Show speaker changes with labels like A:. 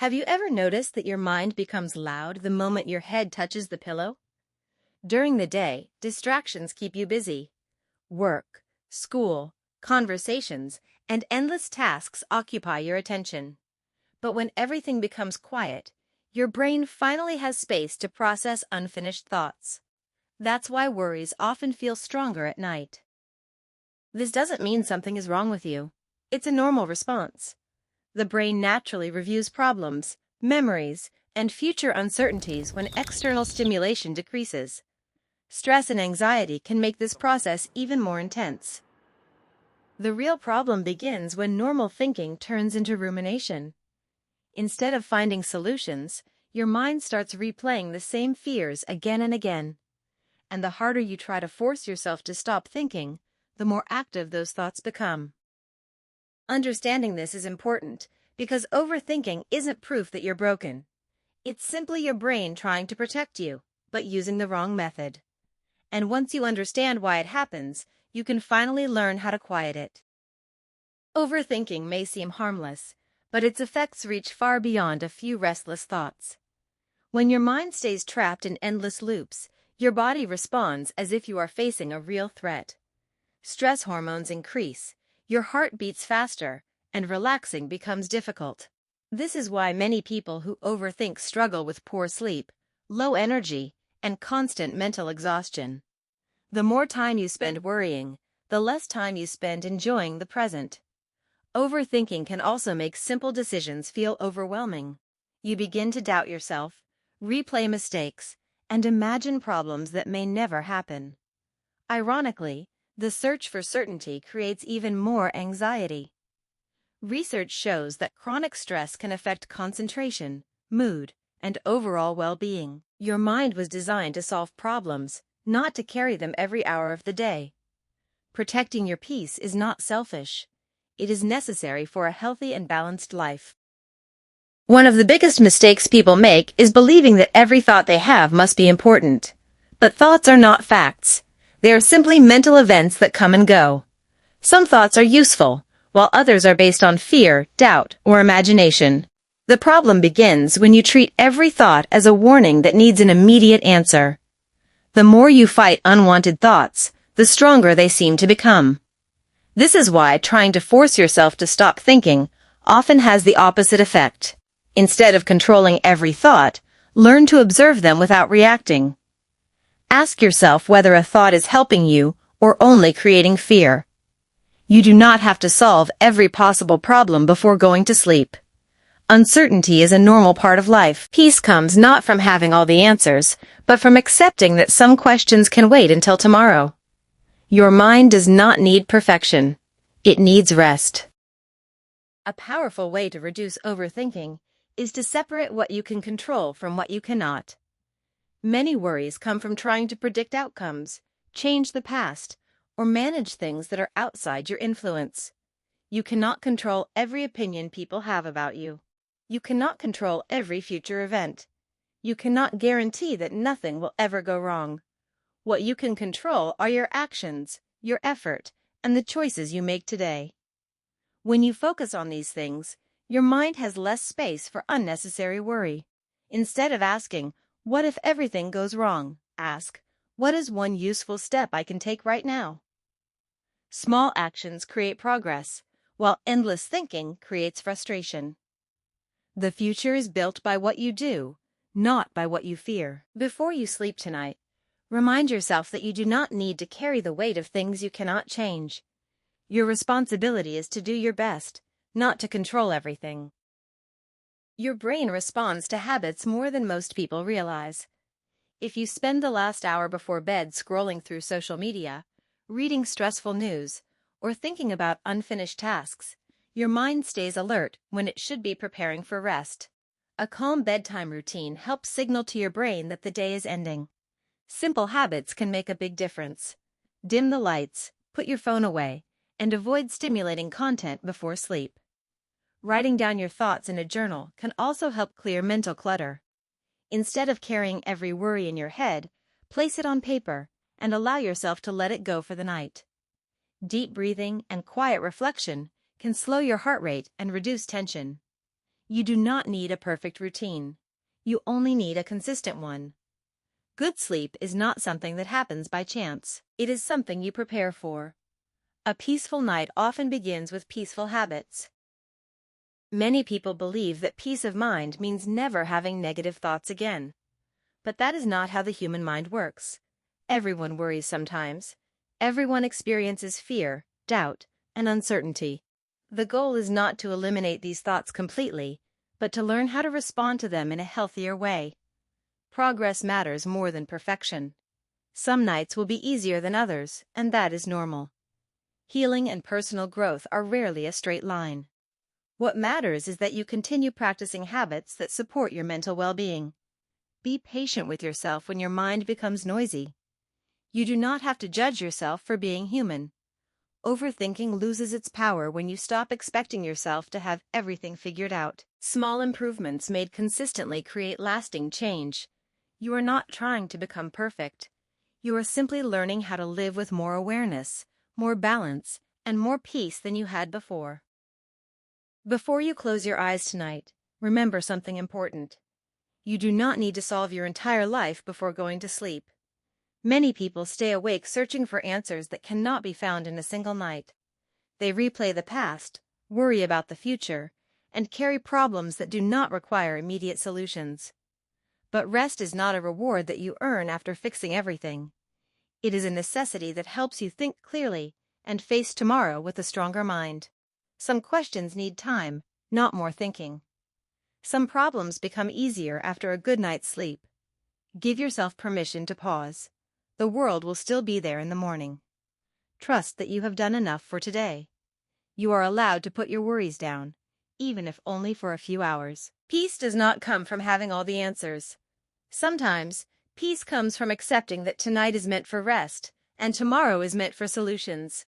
A: Have you ever noticed that your mind becomes loud the moment your head touches the pillow? During the day, distractions keep you busy. Work, school, conversations, and endless tasks occupy your attention. But when everything becomes quiet, your brain finally has space to process unfinished thoughts. That's why worries often feel stronger at night. This doesn't mean something is wrong with you. It's a normal response. The brain naturally reviews problems, memories, and future uncertainties when external stimulation decreases. Stress and anxiety can make this process even more intense. The real problem begins when normal thinking turns into rumination. Instead of finding solutions, your mind starts replaying the same fears again and again. And the harder you try to force yourself to stop thinking, the more active those thoughts become. Understanding this is important because overthinking isn't proof that you're broken. It's simply your brain trying to protect you, but using the wrong method. And once you understand why it happens, you can finally learn how to quiet it. Overthinking may seem harmless, but its effects reach far beyond a few restless thoughts. When your mind stays trapped in endless loops, your body responds as if you are facing a real threat. Stress hormones increase, your heart beats faster, and relaxing becomes difficult. This is why many people who overthink struggle with poor sleep, low energy, and constant mental exhaustion. The more time you spend worrying, the less time you spend enjoying the present. Overthinking can also make simple decisions feel overwhelming. You begin to doubt yourself, replay mistakes, and imagine problems that may never happen. Ironically, the search for certainty creates even more anxiety. Research shows that chronic stress can affect concentration, mood, and overall well-being. Your mind was designed to solve problems, not to carry them every hour of the day. Protecting your peace is not selfish. It is necessary for a healthy and balanced life. One of the biggest mistakes people make is believing that every thought they have must be important. But thoughts are not facts. They are simply mental events that come and go. Some thoughts are useful, while others are based on fear, doubt, or imagination. The problem begins when you treat every thought as a warning that needs an immediate answer. The more you fight unwanted thoughts, the stronger they seem to become. This is why trying to force yourself to stop thinking often has the opposite effect. Instead of controlling every thought, learn to observe them without reacting. Ask yourself whether a thought is helping you or only creating fear. You do not have to solve every possible problem before going to sleep. Uncertainty is a normal part of life. Peace comes not from having all the answers, but from accepting that some questions can wait until tomorrow. Your mind does not need perfection. It needs rest. A powerful way to reduce overthinking is to separate what you can control from what you cannot. Many worries come from trying to predict outcomes, change the past, or manage things that are outside your influence. You cannot control every opinion people have about you. You cannot control every future event. You cannot guarantee that nothing will ever go wrong. What you can control are your actions, your effort, and the choices you make today. When you focus on these things, your mind has less space for unnecessary worry. Instead of asking, "What if everything goes wrong?" ask, "What is one useful step I can take right now?" Small actions create progress, while endless thinking creates frustration. The future is built by what you do, not by what you fear. Before you sleep tonight, remind yourself that you do not need to carry the weight of things you cannot change. Your responsibility is to do your best, not to control everything. Your brain responds to habits more than most people realize. If you spend the last hour before bed scrolling through social media, reading stressful news, or thinking about unfinished tasks, your mind stays alert when it should be preparing for rest. A calm bedtime routine helps signal to your brain that the day is ending. Simple habits can make a big difference. Dim the lights, put your phone away, and avoid stimulating content before sleep. Writing down your thoughts in a journal can also help clear mental clutter. Instead of carrying every worry in your head, place it on paper and allow yourself to let it go for the night. Deep breathing and quiet reflection can slow your heart rate and reduce tension. You do not need a perfect routine. You only need a consistent one. Good sleep is not something that happens by chance. It is something you prepare for. A peaceful night often begins with peaceful habits. Many people believe that peace of mind means never having negative thoughts again. But that is not how the human mind works. Everyone worries sometimes. Everyone experiences fear, doubt, and uncertainty. The goal is not to eliminate these thoughts completely, but to learn how to respond to them in a healthier way. Progress matters more than perfection. Some nights will be easier than others, and that is normal. Healing and personal growth are rarely a straight line. What matters is that you continue practicing habits that support your mental well-being. Be patient with yourself when your mind becomes noisy. You do not have to judge yourself for being human. Overthinking loses its power when you stop expecting yourself to have everything figured out. Small improvements made consistently create lasting change. You are not trying to become perfect. You are simply learning how to live with more awareness, more balance, and more peace than you had before. Before you close your eyes tonight, remember something important. You do not need to solve your entire life before going to sleep. Many people stay awake searching for answers that cannot be found in a single night. They replay the past, worry about the future, and carry problems that do not require immediate solutions. But rest is not a reward that you earn after fixing everything. It is a necessity that helps you think clearly and face tomorrow with a stronger mind. Some questions need time, not more thinking. Some problems become easier after a good night's sleep. Give yourself permission to pause. The world will still be there in the morning. Trust that you have done enough for today. You are allowed to put your worries down, even if only for a few hours. Peace does not come from having all the answers. Sometimes, peace comes from accepting that tonight is meant for rest, and tomorrow is meant for solutions.